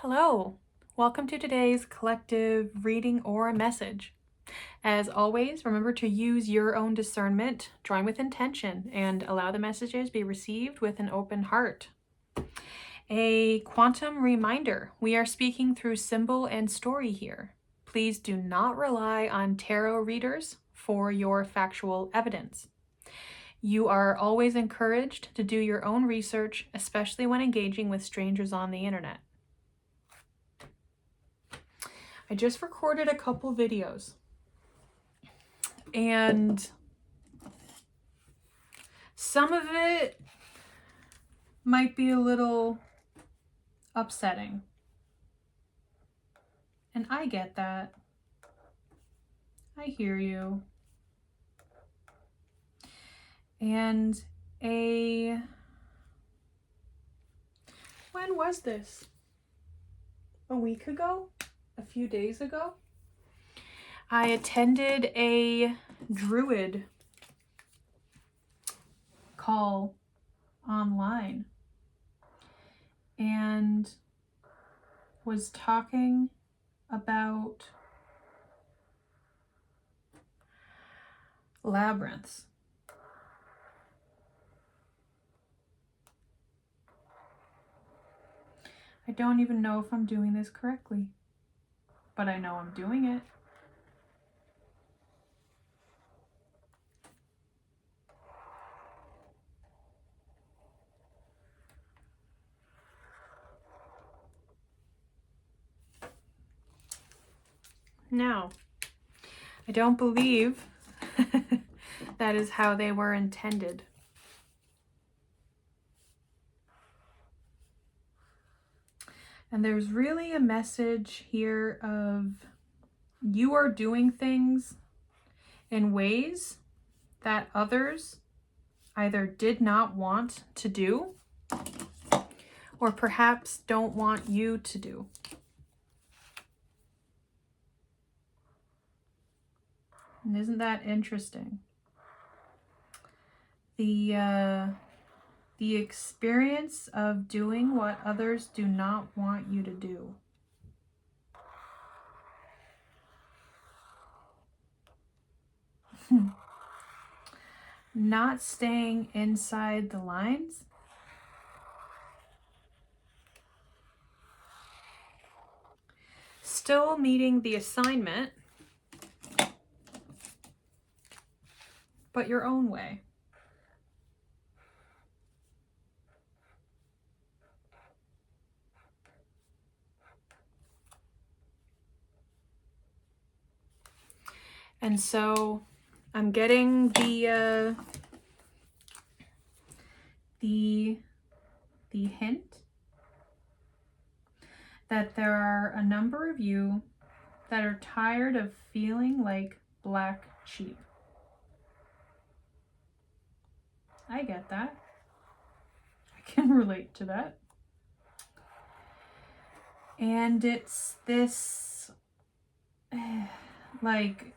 Hello, welcome to today's collective reading or message. As always, remember to use your own discernment, drawing with intention, and allow the messages be received with an open heart. A quantum reminder, we are speaking through symbol and story here. Please do not rely on tarot readers for your factual evidence. You are always encouraged to do your own research, especially when engaging with strangers on the internet. I just recorded a couple videos and some of it might be a little upsetting. And I get that. I hear you. And when was this? A week ago? A few days ago? I attended a Druid call online and was talking about labyrinths. I don't even know if I'm doing this correctly, but I know I'm doing it. Now, I don't believe that is how they were intended. And there's really a message here of you are doing things in ways that others either did not want to do or perhaps don't want you to do. And isn't that interesting? The experience of doing what others do not want you to do. Not staying inside the lines. Still meeting the assignment, but your own way. And so I'm getting the hint that there are a number of you that are tired of feeling like black sheep. I get that. I can relate to that. And it's this, like,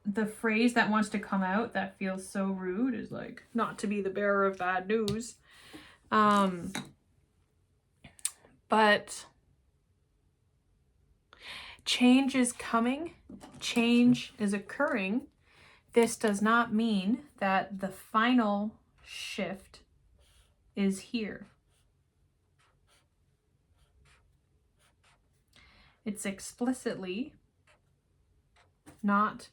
the phrase that wants to come out that feels so rude is like, not to be the bearer of bad news. But change is coming. Change is occurring. This does not mean that the final shift is here. It's explicitly not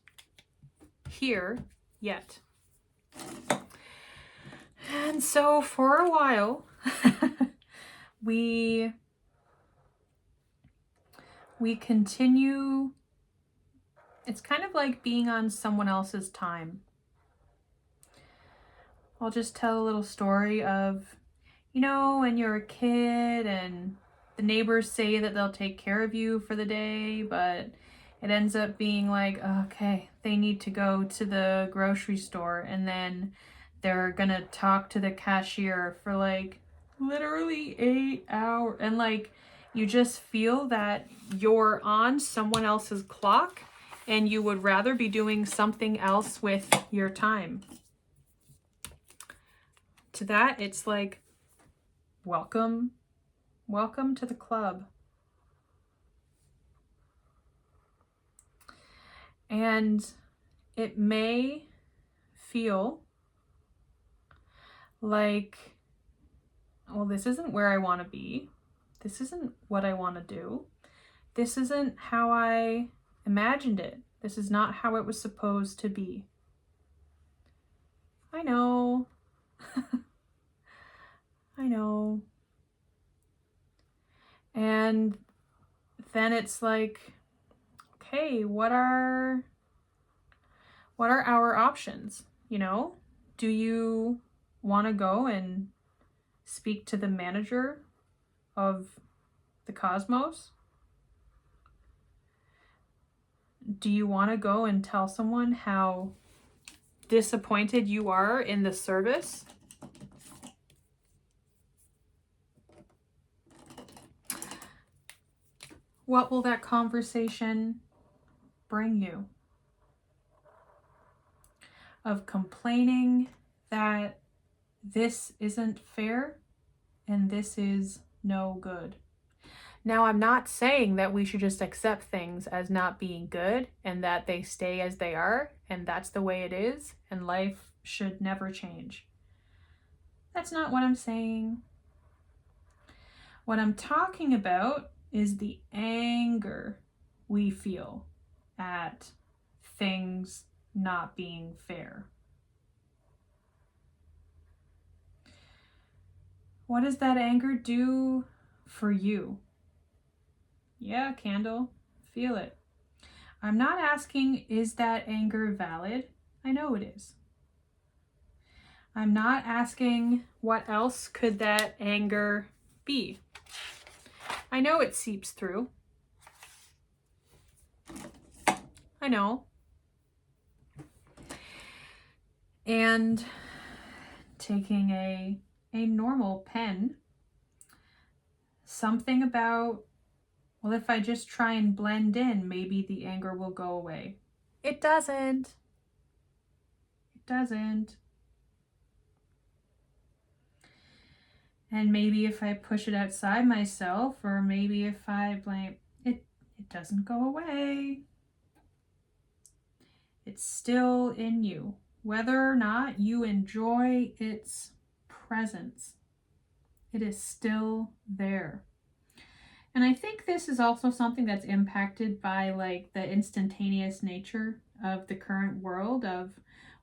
here yet. And so for a while, we continue. It's kind of like being on someone else's time. I'll just tell a little story of, when you're a kid and the neighbors say that they'll take care of you for the day, but it ends up being like, okay, they need to go to the grocery store, and then they're gonna talk to the cashier for like literally 8 hours, and like you just feel that you're on someone else's clock and you would rather be doing something else with your time. To that, it's like, welcome Welcome to the club. And it may feel like, well, this isn't where I want to be. This isn't what I want to do. This isn't how I imagined it. This is not how it was supposed to be. I know. I know. And then it's like, okay, what are our options? You know, do you want to go and speak to the manager of the cosmos? Do you want to go and tell someone how disappointed you are in the service? What will that conversation bring you? Of complaining that this isn't fair and this is no good. Now, I'm not saying that we should just accept things as not being good and that they stay as they are and that's the way it is and life should never change. That's not what I'm saying. What I'm talking about is the anger we feel at things not being fair. What does that anger do for you? Yeah, Candle, feel it. I'm not asking, is that anger valid? I know it is. I'm not asking, what else could that anger be? I know it seeps through. I know. And taking a normal pen, something about, well, if I just try and blend in, maybe the anger will go away. It doesn't. It doesn't. And maybe if I push it outside myself, or maybe if I blame it, it doesn't go away. It's still in you, whether or not you enjoy its presence. It is still there. And I think this is also something that's impacted by like the instantaneous nature of the current world of,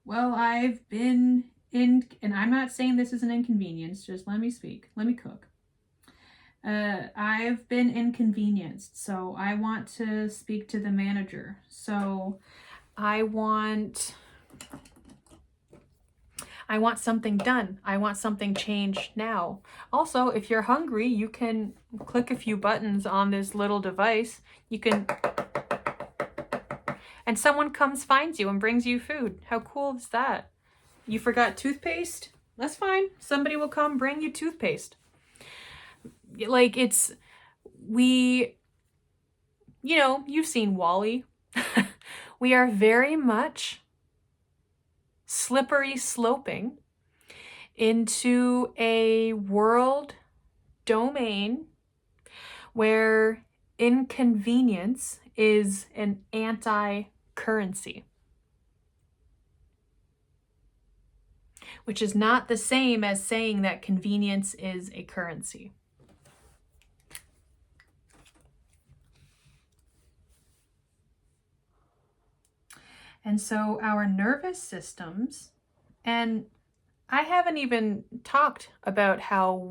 well, I've been in, and I'm not saying this is an inconvenience, just let me speak, let me cook. I've been inconvenienced, so I want to speak to the manager. So I want something done. I want something changed now. Also, if you're hungry, you can click a few buttons on this little device. You can, and someone comes, finds you, and brings you food. How cool is that? You forgot toothpaste? That's fine. Somebody will come bring you toothpaste. Like, it's, you know, you've seen WALL-E. We are very much slippery sloping into a world domain where inconvenience is an anti-currency, which is not the same as saying that convenience is a currency. And so our nervous systems, and I haven't even talked about how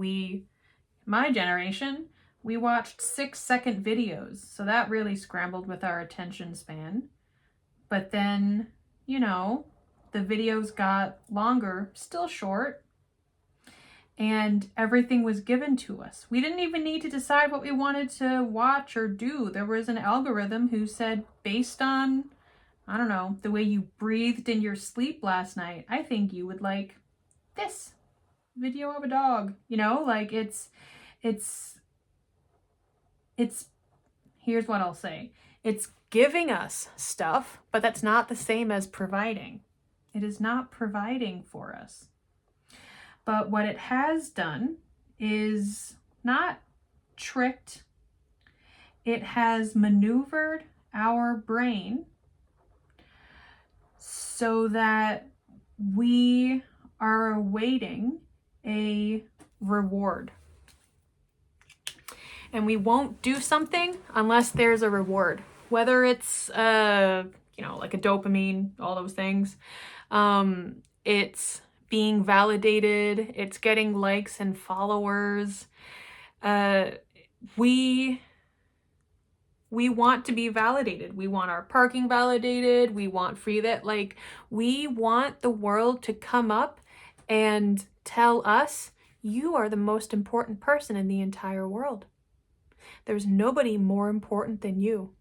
my generation, we watched 6-second videos. So that really scrambled with our attention span. But then, you know, the videos got longer, still short, and everything was given to us. We didn't even need to decide what we wanted to watch or do. There was an algorithm who said, based on, I don't know, the way you breathed in your sleep last night, I think you would like this video of a dog. You know, like it's here's what I'll say. It's giving us stuff, but that's not the same as providing. It is not providing for us. But what it has done is not tricked, it has maneuvered our brain so that we are awaiting a reward. And we won't do something unless there's a reward. Whether it's, like a dopamine, all those things. It's being validated. It's getting likes and followers. We want to be validated. We want our parking validated. We want we want the world to come up and tell us, you are the most important person in the entire world. There's nobody more important than you.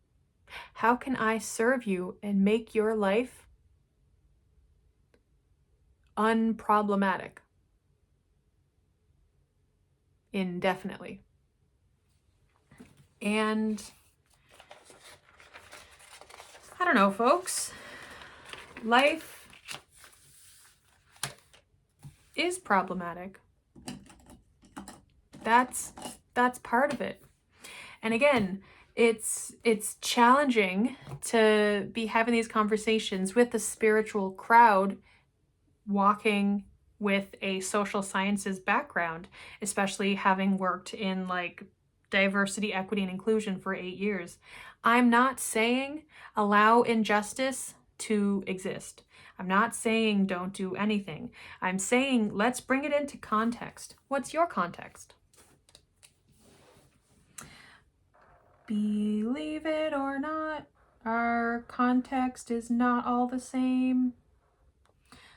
How can I serve you and make your life unproblematic? Indefinitely. And I don't know, folks. Life is problematic. That's part of it. And again, it's challenging to be having these conversations with a spiritual crowd walking with a social sciences background, especially having worked in diversity, equity, and inclusion for 8 years. I'm not saying allow injustice to exist. I'm not saying don't do anything. I'm saying let's bring it into context. What's your context? Believe it or not, our context is not all the same.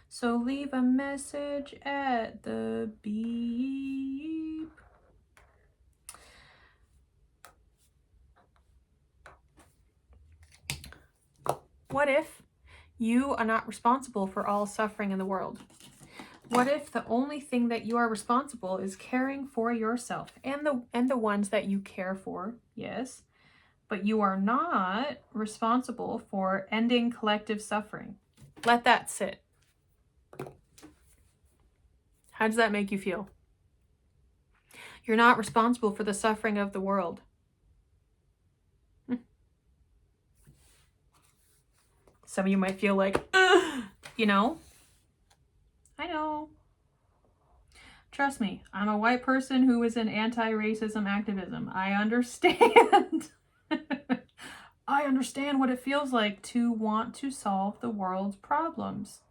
So leave a message at the beep. What if you are not responsible for all suffering in the world? What if the only thing that you are responsible is caring for yourself and the ones that you care for, yes, but you are not responsible for ending collective suffering? Let that sit. How does that make you feel? You're not responsible for the suffering of the world. Some of you might feel like, ugh, I know. Trust me, I'm a white person who is in anti-racism activism. I understand. I understand what it feels like to want to solve the world's problems.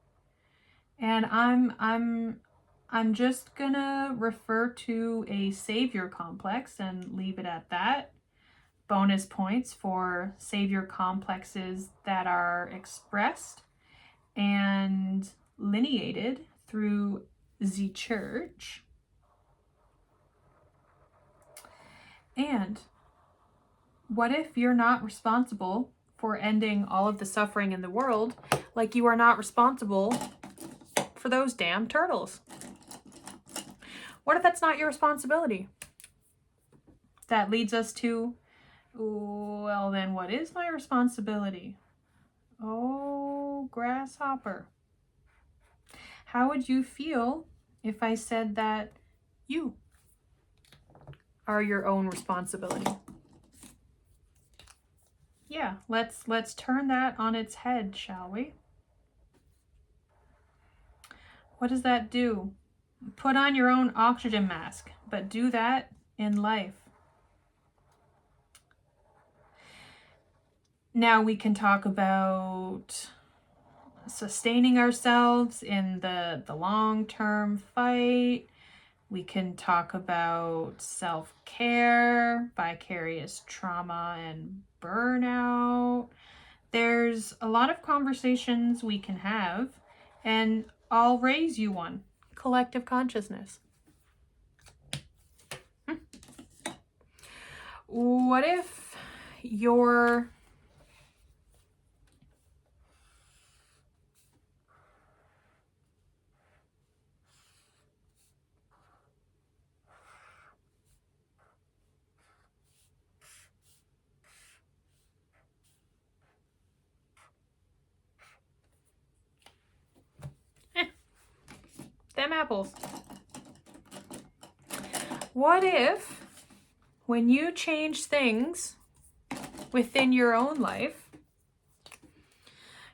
And I'm just gonna refer to a savior complex and leave it at that. Bonus points for savior complexes that are expressed and lineated through the church. And what if you're not responsible for ending all of the suffering in the world, like you are not responsible for those damn turtles? What if that's not your responsibility? That leads us to, well, then what is my responsibility? Oh, grasshopper. How would you feel if I said that you are your own responsibility? Yeah, let's turn that on its head, shall we? What does that do? Put on your own oxygen mask, but do that in life. Now we can talk about sustaining ourselves in the long-term fight. We can talk about self-care, vicarious trauma, and burnout. There's a lot of conversations we can have, and I'll raise you one. Collective consciousness. What if your them apples. What if when you change things within your own life,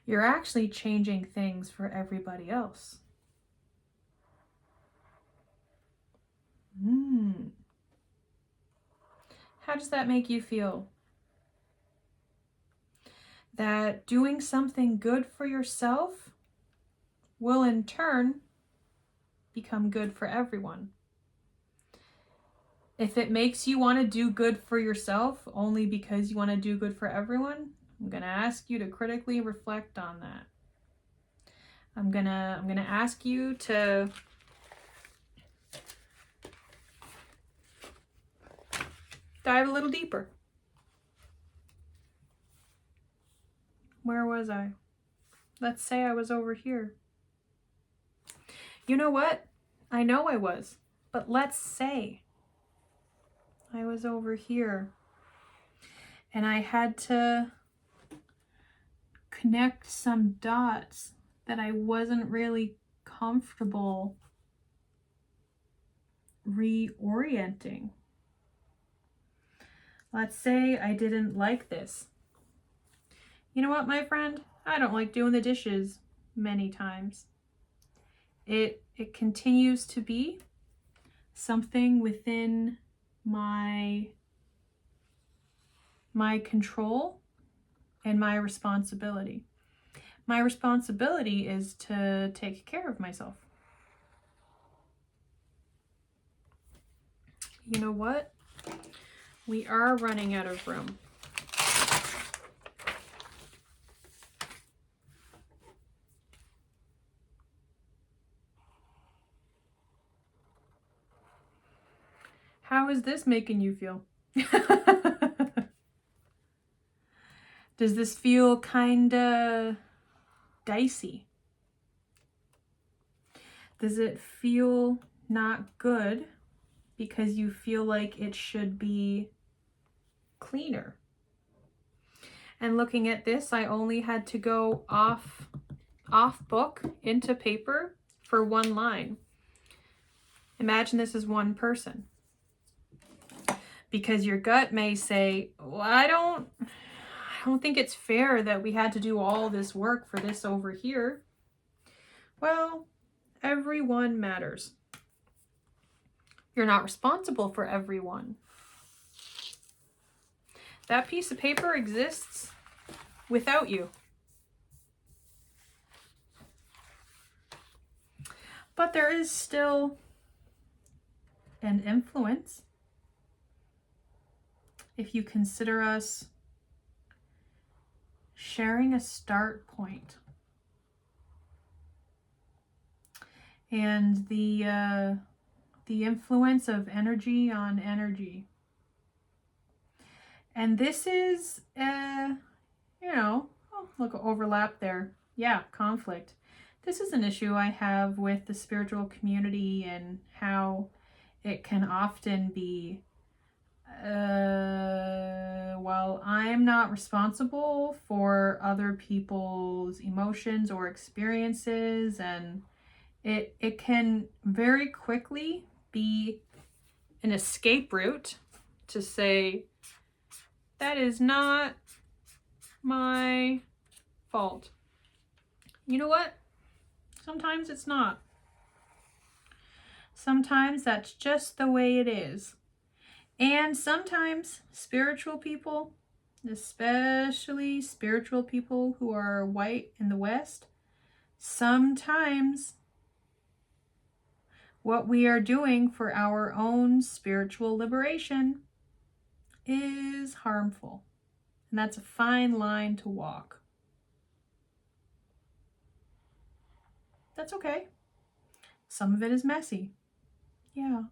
you're actually changing things for everybody else. How does that make you feel? That doing something good for yourself will in turn become good for everyone. If it makes you want to do good for yourself only because you want to do good for everyone, I'm going to ask you to critically reflect on that. I'm going to ask you to dive a little deeper. Where was I? Let's say I was over here. You know what? I know I was, but let's say I was over here and I had to connect some dots that I wasn't really comfortable reorienting. Let's say I didn't like this. You know what, my friend? I don't like doing the dishes many times. It continues to be something within my control and my responsibility. My responsibility is to take care of myself. You know what? We are running out of room. How is this making you feel? Does this feel kinda dicey? Does it feel not good because you feel like it should be cleaner? And looking at this, I only had to go off book into paper for one line. Imagine this is one person. Because your gut may say, well, I don't think it's fair that we had to do all this work for this over here. Well, everyone matters. You're not responsible for everyone. That piece of paper exists without you. But there is still an influence if you consider us sharing a start point. And the influence of energy on energy. And this is, look, overlap there. Yeah, conflict. This is an issue I have with the spiritual community and how it can often be, while I'm not responsible for other people's emotions or experiences, and it can very quickly be an escape route to say, that is not my fault. You know what? Sometimes it's not. Sometimes that's just the way it is. And sometimes spiritual people, especially spiritual people who are white in the West, sometimes what we are doing for our own spiritual liberation is harmful. And that's a fine line to walk. That's okay. Some of it is messy. Yeah.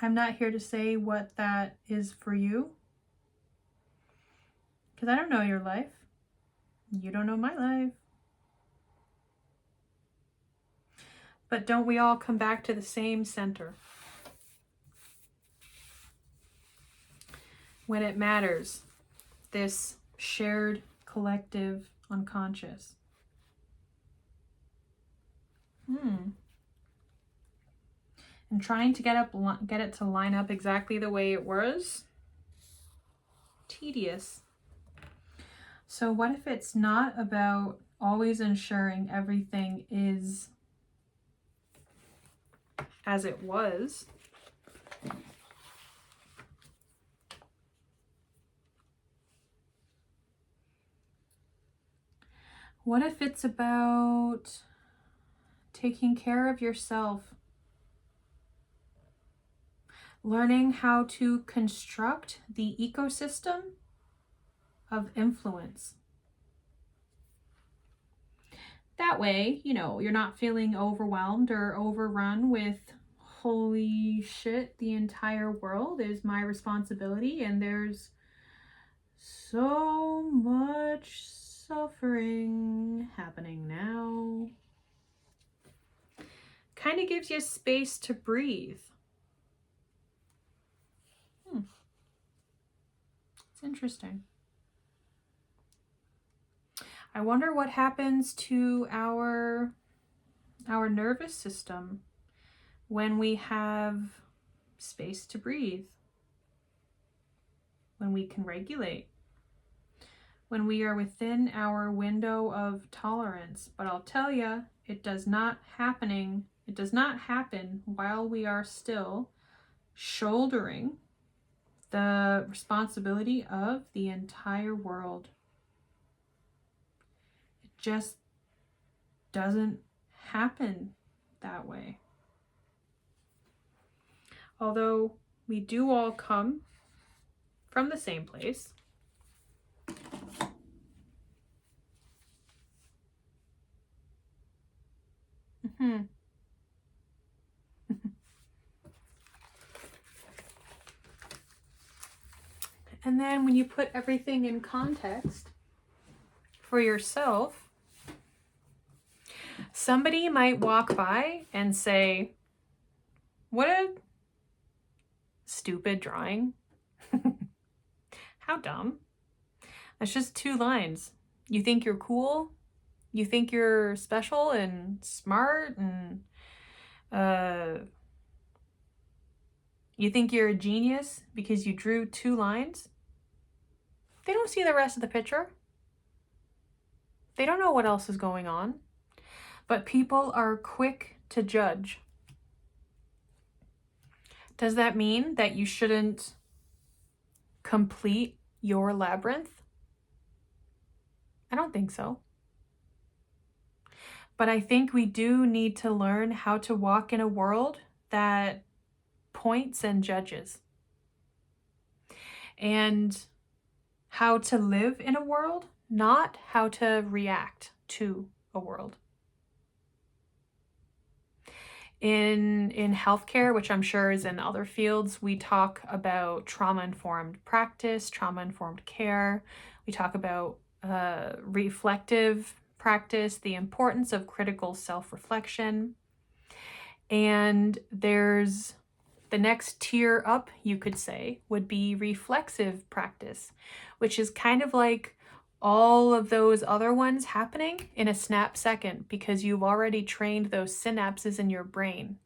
I'm not here to say what that is for you, because I don't know your life. You don't know my life. But don't we all come back to the same center? When it matters, this shared collective unconscious. and trying to get it to line up exactly the way it was, tedious. So what if it's not about always ensuring everything is as it was? What if it's about taking care of yourself, learning how to construct the ecosystem of influence? That way, you know, you're not feeling overwhelmed or overrun with, holy shit, the entire world is my responsibility and there's so much suffering happening now. Kind of gives you space to breathe. It's interesting. I wonder what happens to our nervous system when we have space to breathe, when we can regulate, when we are within our window of tolerance. But I'll tell you, it does not happen while we are still shouldering the responsibility of the entire world. It just doesn't happen that way. Although we do all come from the same place. And then when you put everything in context for yourself, somebody might walk by and say, what a stupid drawing. How dumb. That's just 2 lines. You think you're cool? You think you're special and smart and you think you're a genius because you drew 2 lines? They don't see the rest of the picture. They don't know what else is going on. But people are quick to judge. Does that mean that you shouldn't complete your labyrinth? I don't think so. But I think we do need to learn how to walk in a world that points and judges. And how to live in a world, not how to react to a world. In healthcare, which I'm sure is in other fields, we talk about trauma-informed practice, trauma-informed care. We talk about reflective practice, the importance of critical self-reflection. And there's the next tier up, you could say, would be reflexive practice, which is kind of like all of those other ones happening in a snap second because you've already trained those synapses in your brain.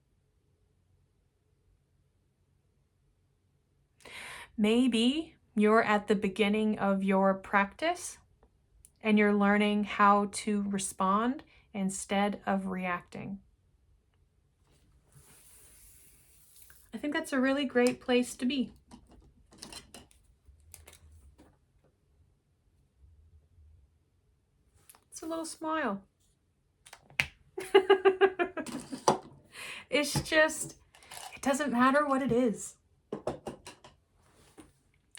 Maybe you're at the beginning of your practice and you're learning how to respond instead of reacting. I think that's a really great place to be. It's a little smile. It's just, it doesn't matter what it is.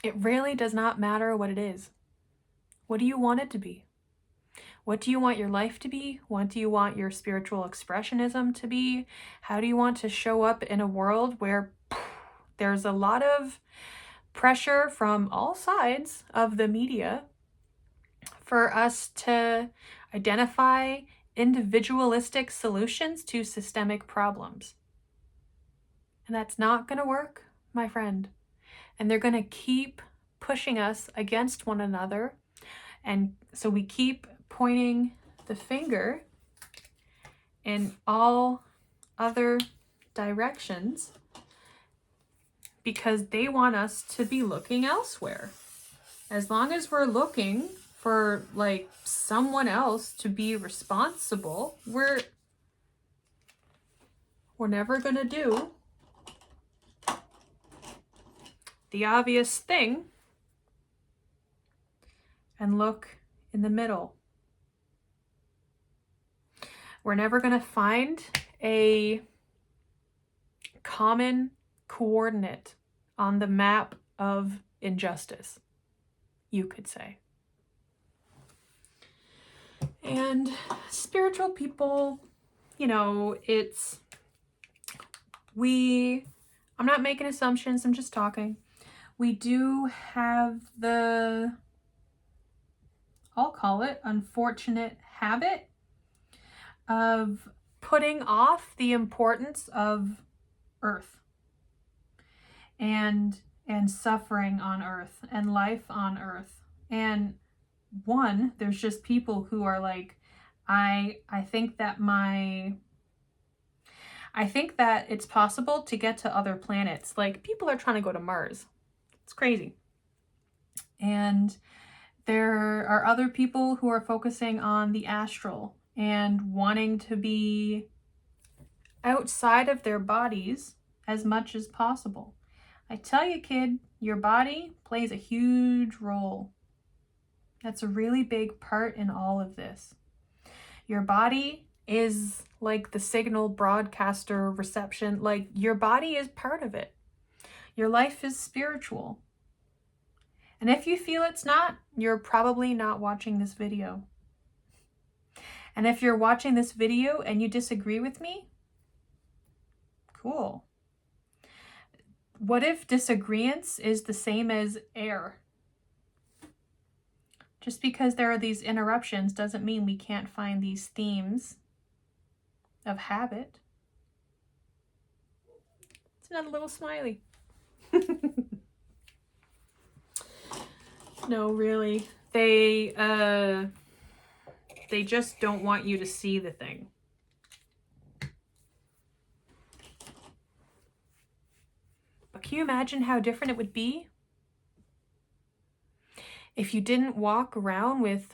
It really does not matter what it is. What do you want it to be? What do you want your life to be? What do you want your spiritual expressionism to be? How do you want to show up in a world where there's a lot of pressure from all sides of the media for us to identify individualistic solutions to systemic problems? And that's not going to work, my friend. And they're going to keep pushing us against one another. And so we keep pointing the finger in all other directions because they want us to be looking elsewhere. As long as we're looking for like someone else to be responsible, we're never gonna do the obvious thing and look in the middle. We're never gonna find a common coordinate on the map of injustice, you could say. And spiritual people, you know, I'm not making assumptions, I'm just talking. We do have the, I'll call it, unfortunate habit of putting off the importance of Earth and suffering on Earth and life on Earth. And there's just people who are like, I think that it's possible to get to other planets. Like, people are trying to go to Mars. It's crazy. And there are other people who are focusing on the astral and wanting to be outside of their bodies as much as possible. I tell you, kid, your body plays a huge role. That's a really big part in all of this. Your body is like the signal broadcaster reception. Like, your body is part of it. Your life is spiritual. And if you feel it's not, you're probably not watching this video. And if you're watching this video and you disagree with me, cool. What if disagreeance is the same as air? Just because there are these interruptions doesn't mean we can't find these themes of habit. It's another little smiley. No, really. They just don't want you to see the thing. But can you imagine how different it would be if you didn't walk around with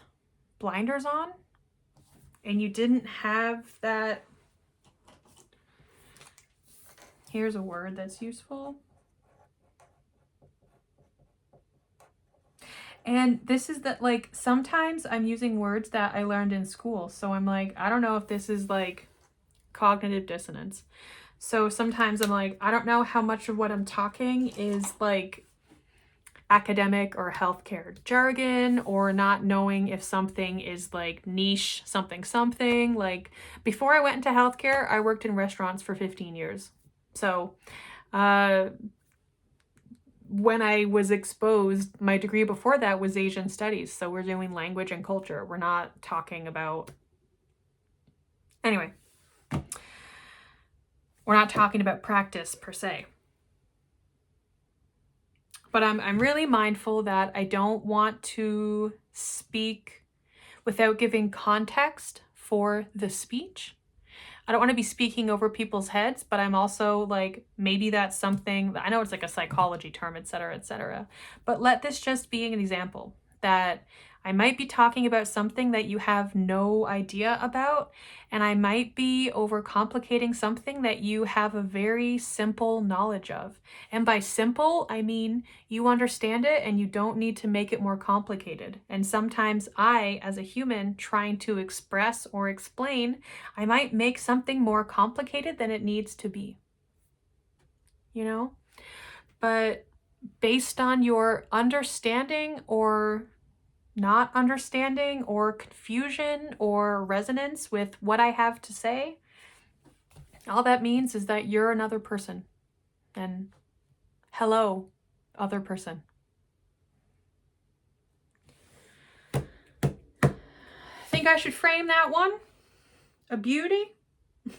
blinders on and you didn't have that, here's a word that's useful. And this is that, like, sometimes I'm using words that I learned in school. So I'm like, I don't know if this is like cognitive dissonance. So sometimes I'm like, I don't know how much of what I'm talking is like academic or healthcare jargon, or not knowing if something is like niche something. Like, before I went into healthcare, I worked in restaurants for 15 years. So when I was exposed, my degree before that was Asian studies. So we're doing language and culture. We're not talking about, anyway, we're not talking about practice per se. But I'm really mindful that I don't want to speak without giving context for the speech. I don't want to be speaking over people's heads, but I'm also like, maybe that's something, I know it's like a psychology term, etc. But let this just be an example that I might be talking about something that you have no idea about, and I might be overcomplicating something that you have a very simple knowledge of. And by simple, I mean you understand it and you don't need to make it more complicated. And sometimes I, as a human trying to express or explain, I might make something more complicated than it needs to be. You know? But based on your understanding or not understanding or confusion or resonance with what I have to say, all that means is that you're another person. And hello, other person. Think I should frame that one? A beauty?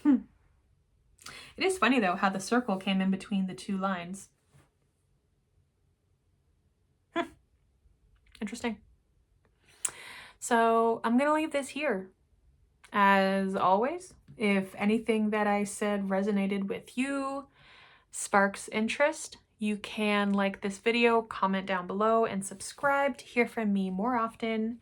It is funny though how the circle came in between the two lines. Interesting. So I'm going to leave this here. As always, if anything that I said resonated with you, sparks interest, you can like this video, comment down below, and subscribe to hear from me more often.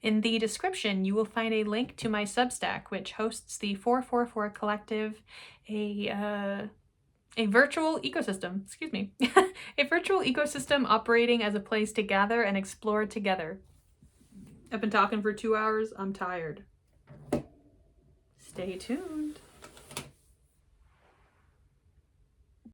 In the description, you will find a link to my Substack, which hosts the 444 Collective, a virtual ecosystem, excuse me, a virtual ecosystem operating as a place to gather and explore together. I've been talking for 2 hours. I'm tired. Stay tuned.